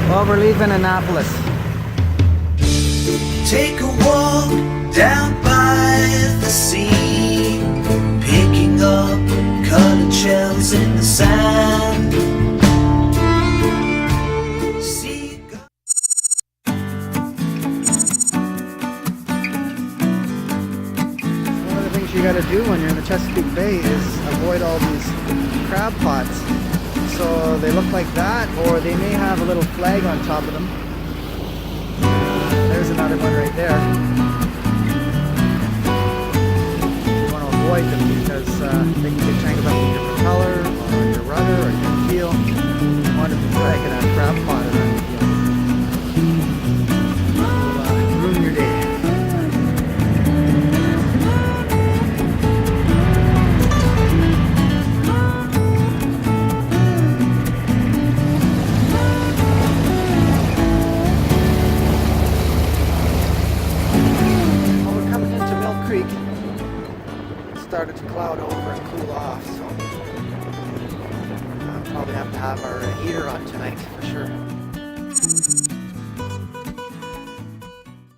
Well, we're leaving Annapolis. Take a walk down by the sea, picking up colored shells in the sand. One of the things you got to do when you're in the Chesapeake Bay is avoid all these crab pots. So they look like that, or they may have a little flag on top of them. There's another one right there. You want to avoid them because they can get tangled up in your propeller, or on your rudder, or your keel. You want to be dragging a crab pot around the keel. It'll ruin your day. Started to cloud over and cool off, so I'll probably have to have our heater on tonight for sure.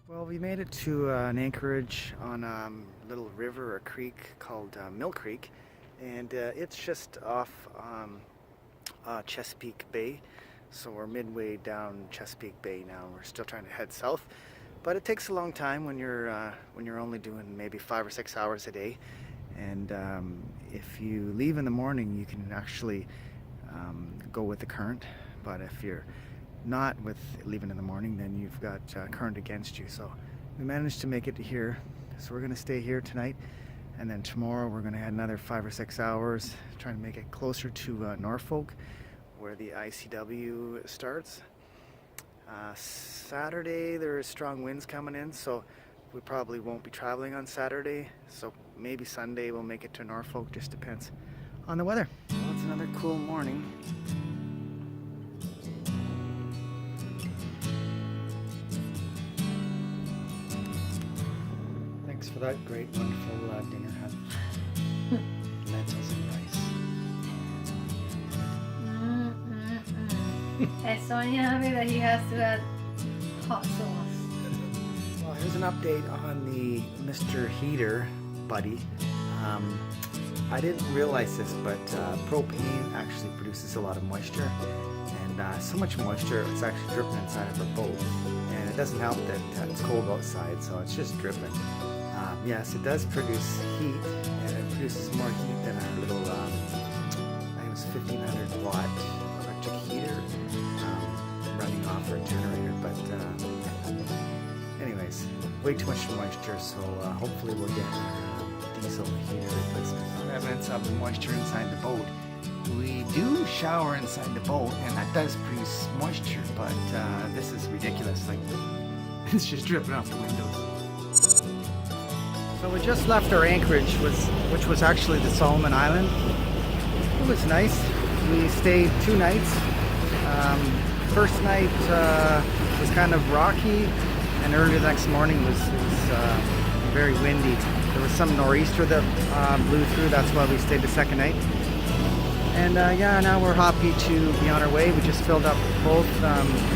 Well, we made it to an anchorage on a little river or creek called Millcreek, and it's just off Chesapeake Bay. So we're midway down Chesapeake Bay now. We're still trying to head south, but it takes a long time when you're only doing maybe 5 or 6 hours a day. And if you leave in the morning, you can actually go with the current. But if you're not with leaving in the morning, then you've got current against you. So we managed to make it to here. So we're going to stay here tonight. And then tomorrow we're going to head another 5 or 6 hours, trying to make it closer to Norfolk, where the ICW starts. Saturday, there is strong winds coming in, so we probably won't be traveling on Saturday, so maybe Sunday we'll make it to Norfolk, just depends on the weather. Well, it's another cool morning. Thanks for that great, wonderful dinner, hon. Lentils and rice. It's so yummy that he has to add hot sauce. Well, here's an update on the Mr. Heater buddy. I didn't realize this, but propane actually produces a lot of moisture, and so much moisture it's actually dripping inside of our boat, and it doesn't help that it's cold outside, so it's just dripping. Yes, it does produce heat, and it produces more heat than our little I think it was 1500 watt electric heater running off our generator, but anyways, way too much moisture, so hopefully we'll get diesel heater replacement. Some evidence of the moisture inside the boat. We do shower inside the boat, and that does produce moisture, but this is ridiculous. Like, it's just dripping off the windows. So we just left our anchorage, which was actually the Solomon Island. It was nice. We stayed 2 nights. First night was kind of rocky, and early the next morning was very windy. There was some nor'easter that blew through, that's why we stayed the second night. And yeah, now we're happy to be on our way. We just filled up both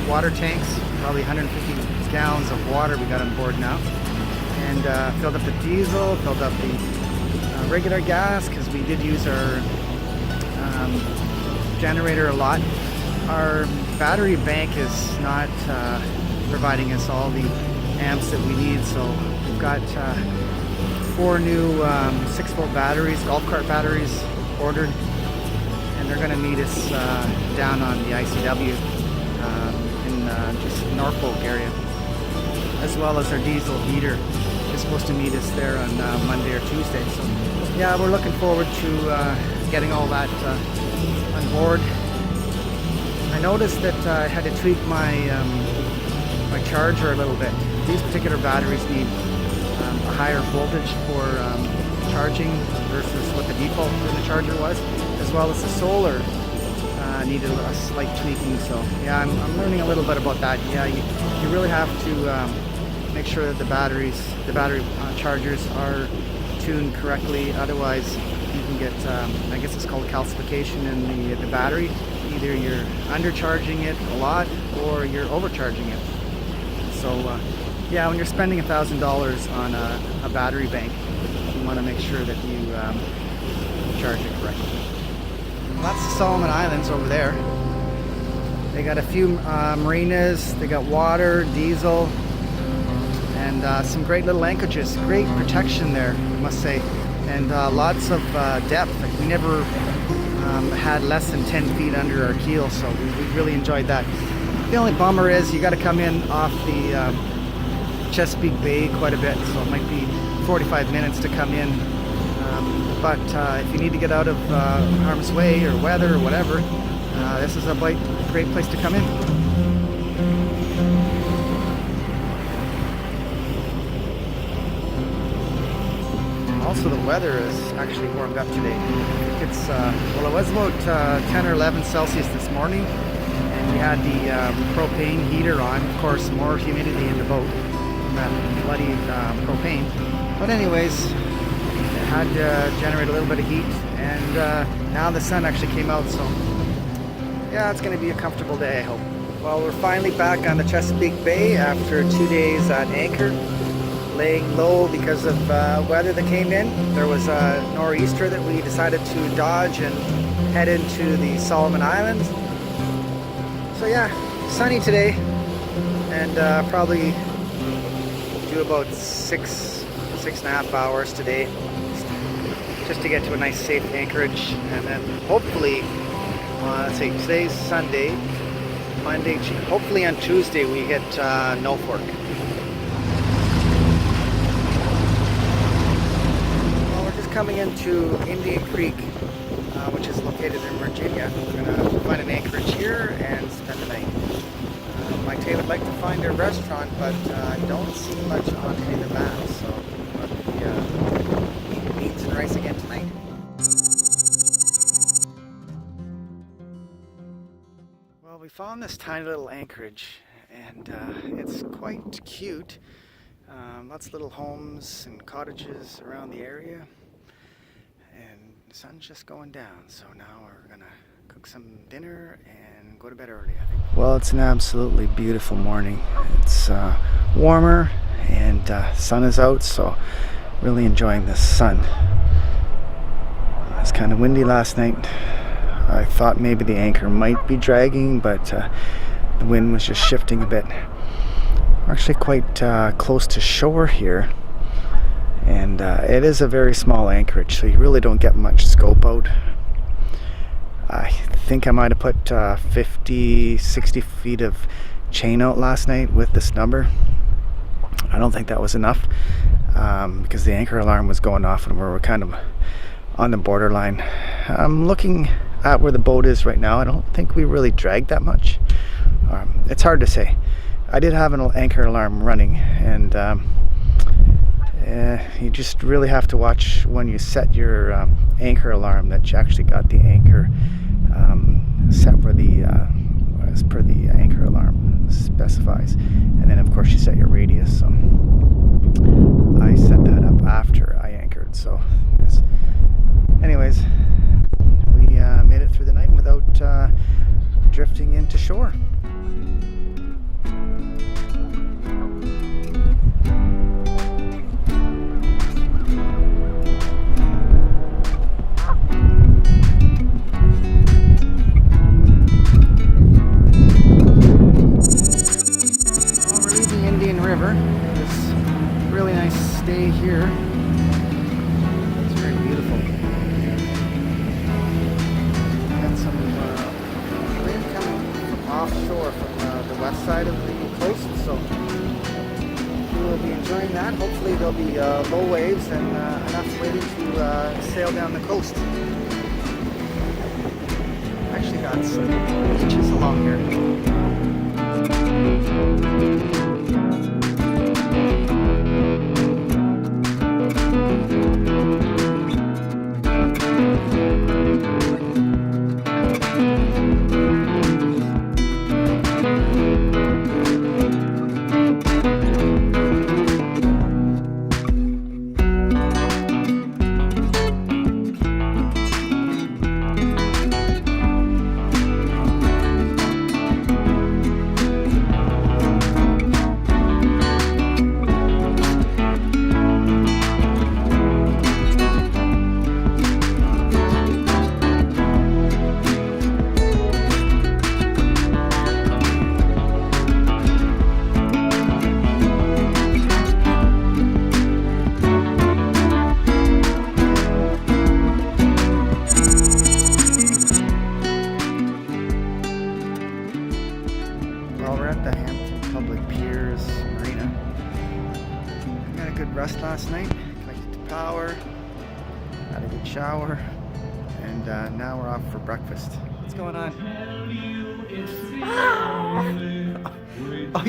water tanks, probably 150 gallons of water we got on board now. And filled up the diesel, filled up the regular gas, because we did use our generator a lot. Our battery bank is not providing us all the amps that we need, so we've got 4 new 6-volt batteries, golf cart batteries ordered, and they're going to meet us down on the ICW in just Norfolk area, as well as our diesel heater is supposed to meet us there on Monday or Tuesday. So yeah, we're looking forward to getting all that on board. I noticed that I had to tweak my my charger a little bit. These particular batteries need a higher voltage for charging versus what the default in the charger was, as well as the solar needed a slight tweaking. So yeah, I'm learning a little bit about that. Yeah, you really have to make sure that the battery chargers are tuned correctly. Otherwise, you can get I guess it's called calcification in the battery, Either you're undercharging it a lot or you're overcharging it. So yeah, when you're spending $1,000 on a battery bank, you want to make sure that you charge it correctly. Well, that's the Solomon Islands over there. They got a few marinas, they got water, diesel, and some great little anchorages. Great protection there, I must say, and lots of depth. Like, we never had less than 10 feet under our keel, so we really enjoyed that. The only bummer is you got to come in off the Chesapeake Bay quite a bit, so it might be 45 minutes to come in. But if you need to get out of harm's way or weather or whatever, this is a great place to come in. Also, the weather is actually warmed up today. I think it's, well, it was about 10 or 11 Celsius this morning, and we had the propane heater on. Of course, more humidity in the boat from that bloody propane. But anyways, it had to generate a little bit of heat, and now the sun actually came out, so yeah, it's going to be a comfortable day, I hope. Well, we're finally back on the Chesapeake Bay after 2 days at anchor, laying low because of weather that came in. There was a nor'easter that we decided to dodge and head into the Solomon Islands. So yeah, sunny today, and probably do about six and a half hours today just to get to a nice safe anchorage, and then hopefully let's see, today's Sunday, Monday, hopefully on Tuesday we hit Norfolk. Well, we're just coming into Indian Creek, which is located in Virginia. We're going to find an anchorage here and spend the night. My Taylor would like to find a restaurant, but I don't see much on any of the maps, so we'll eat beans and rice again tonight. Well, we found this tiny little anchorage, and it's quite cute. Lots of little homes and cottages around the area, and the sun's just going down, so now we're gonna cook some dinner and go to bed early, I think. Well, it's an absolutely beautiful morning. It's warmer, and sun is out, so really enjoying the sun. It was kind of windy last night. I thought maybe the anchor might be dragging, but the wind was just shifting a bit. We're actually quite close to shore here, and it is a very small anchorage, so you really don't get much scope out. I think I might have put 50, 60 feet of chain out last night with the snubber. I don't think that was enough because the anchor alarm was going off and we were kind of on the borderline. I'm looking at where the boat is right now. I don't think we really dragged that much. It's hard to say. I did have an anchor alarm running, and you just really have to watch when you set your anchor alarm that you actually got the anchor set where the as per the anchor alarm specifies, and then of course you set your radius. So I set that up after I anchored. So anyways, we made it through the night without drifting into shore. Well, we're leaving Indian River. This really nice stay here. It's very beautiful. Got some wind coming from offshore from the west side of the coast, so we will be enjoying that. Hopefully there'll be low waves and enough wind to sail down the coast. Actually got some beaches along here. Well, we're at the Hampton Public Piers Marina. Got a good rest last night, connected to power, had a good shower, and now we're off for breakfast. What's going on? Oh,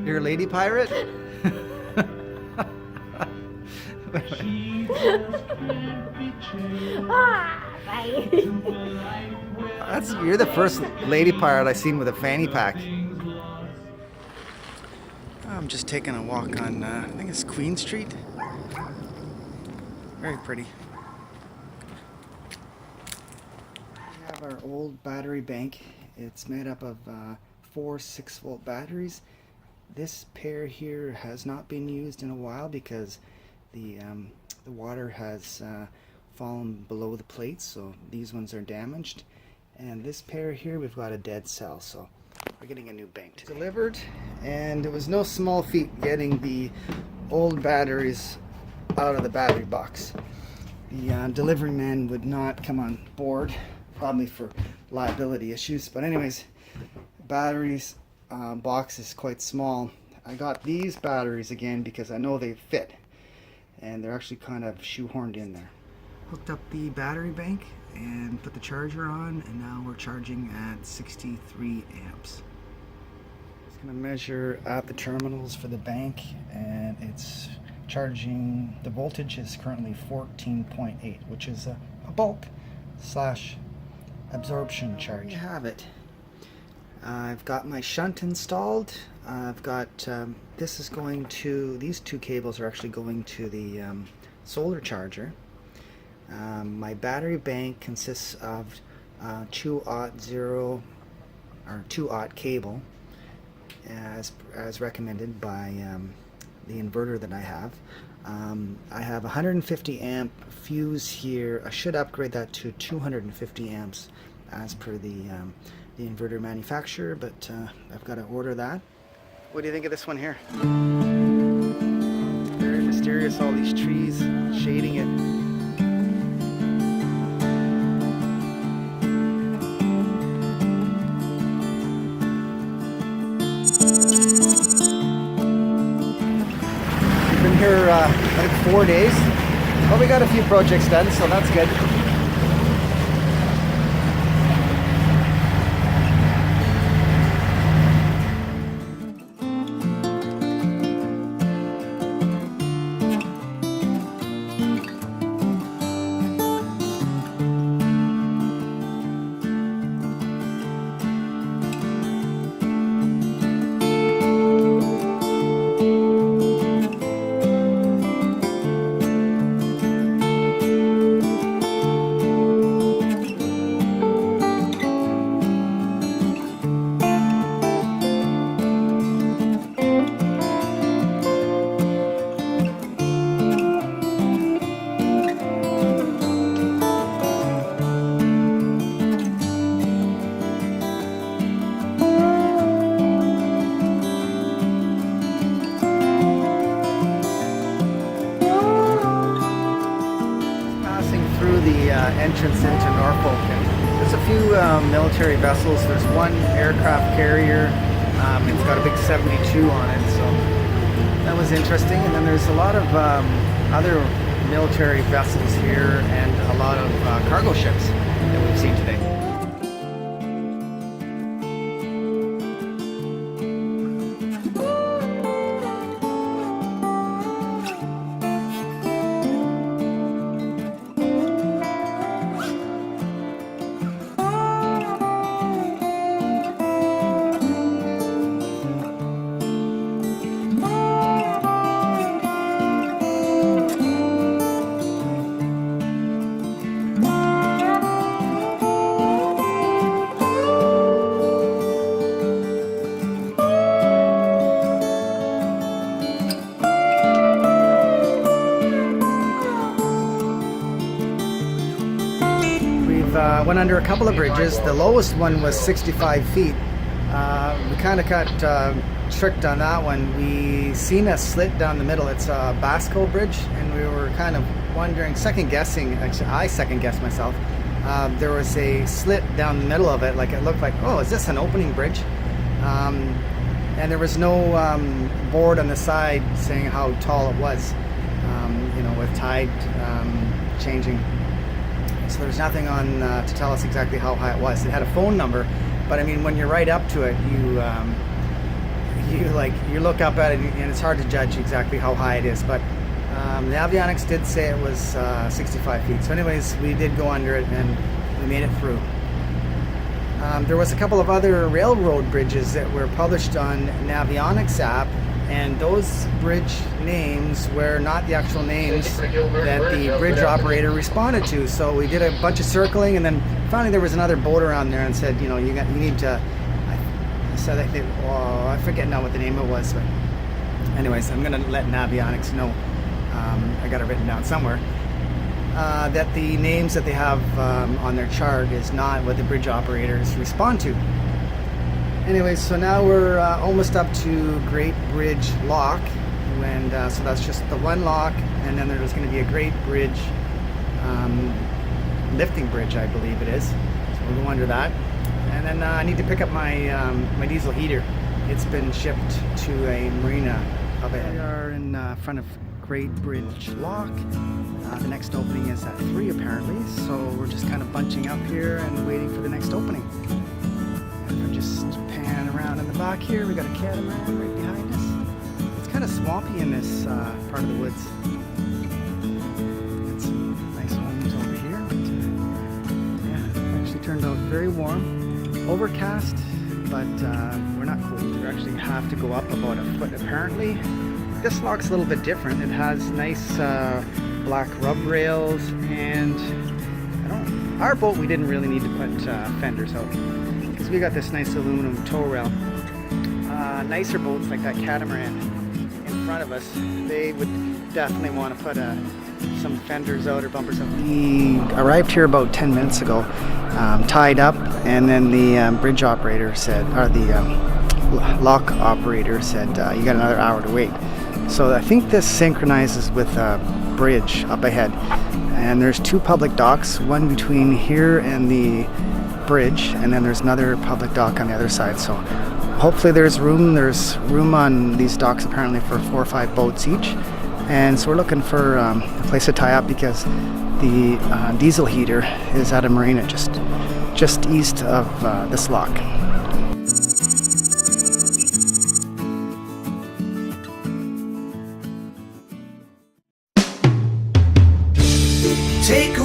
you're a lady pirate? You're the first lady pirate I've seen with a fanny pack. I'm just taking a walk on, I think it's Queen Street. Very pretty. We have our old battery bank. It's made up of 4 6-volt batteries. This pair here has not been used in a while because the water has fallen below the plates, so these ones are damaged. And this pair here, we've got a dead cell, so we're getting a new bank delivered. And it was no small feat getting the old batteries out of the battery box. The delivery man would not come on board, probably for liability issues. But anyways, batteries box is quite small. I got these batteries again because I know they fit, and they're actually kind of shoehorned in there. Hooked up the battery bank and put the charger on, and now we're charging at 63 amps. Just gonna measure at the terminals for the bank, and it's charging, the voltage is currently 14.8, which is a bulk slash absorption charge. There you have it. I've got my shunt installed. I've got, this is going to, these two cables are actually going to the solar charger. My battery bank consists of 2-0 or 2-aught cable, as recommended by the inverter that I have. I have 150 amp fuse here. I should upgrade that to 250 amps as per the inverter manufacturer, but I've got to order that. What do you think of this one here? Very mysterious, all these trees shading it. We've been here like 4 days, but we got a few projects done, so that's good. Entrance into Norfolk, and there's a few military vessels. There's one aircraft carrier. It's got a big 72 on it, so that was interesting. And then there's a lot of other military vessels here, and a lot of cargo ships that we've seen today. Went under a couple of bridges. The lowest one was 65 feet. We kind of got tricked on that one. We seen a slit down the middle. It's a Basco bridge, and we were kind of wondering, second guessing, actually I second guessed myself. There was a slit down the middle of it, like it looked like, oh, is this an opening bridge? And there was no board on the side saying how tall it was, you know, with tide changing. So there's nothing on to tell us exactly how high it was. It had a phone number, but I mean, when you're right up to it, you look up at it and it's hard to judge exactly how high it is. But the avionics did say it was 65 feet. So anyways, we did go under it and we made it through. There was a couple of other railroad bridges that were published on Navionics app, and those bridge names were not the actual names that the bridge operator responded to. So we did a bunch of circling, and then finally there was another boat around there and said, you know, you need to. I said, I forget now what the name it was, but anyways, I'm gonna let Navionics know. I got it written down somewhere. That the names that they have on their chart is not what the bridge operators respond to. Anyways, so now we're almost up to Great Bridge Lock, and so that's just the one lock, and then there's going to be a Great Bridge lifting bridge, I believe it is. So we'll go under that, and then I need to pick up my my diesel heater. It's been shipped to a marina up ahead. We are in front of Great Bridge Lock. The next opening is at 3 apparently, so we're just kind of bunching up here and waiting for the next opening. And we're just pan around in the back here. We got a catamaran right behind us. It's kind of swampy in this part of the woods. Got some nice homes over here. But, yeah, actually turned out very warm. Overcast, but we're not cold. We actually have to go up about a foot apparently. This lock's a little bit different. It has nice black rub rails, and our boat we didn't really need to put fenders out because we got this nice aluminum tow rail. Nicer boats like that catamaran in front of us, they would definitely want to put some fenders out or bumpers out. We arrived here about 10 minutes ago, tied up, and then the bridge operator said, or the lock operator said, you got another hour to wait. So I think this synchronizes with a bridge up ahead, and there's 2 public docks, one between here and the bridge, and then there's another public dock on the other side. So hopefully there's room on these docks apparently for 4 or 5 boats each, and so we're looking for a place to tie up because the diesel heater is at a marina just east of this lock. Take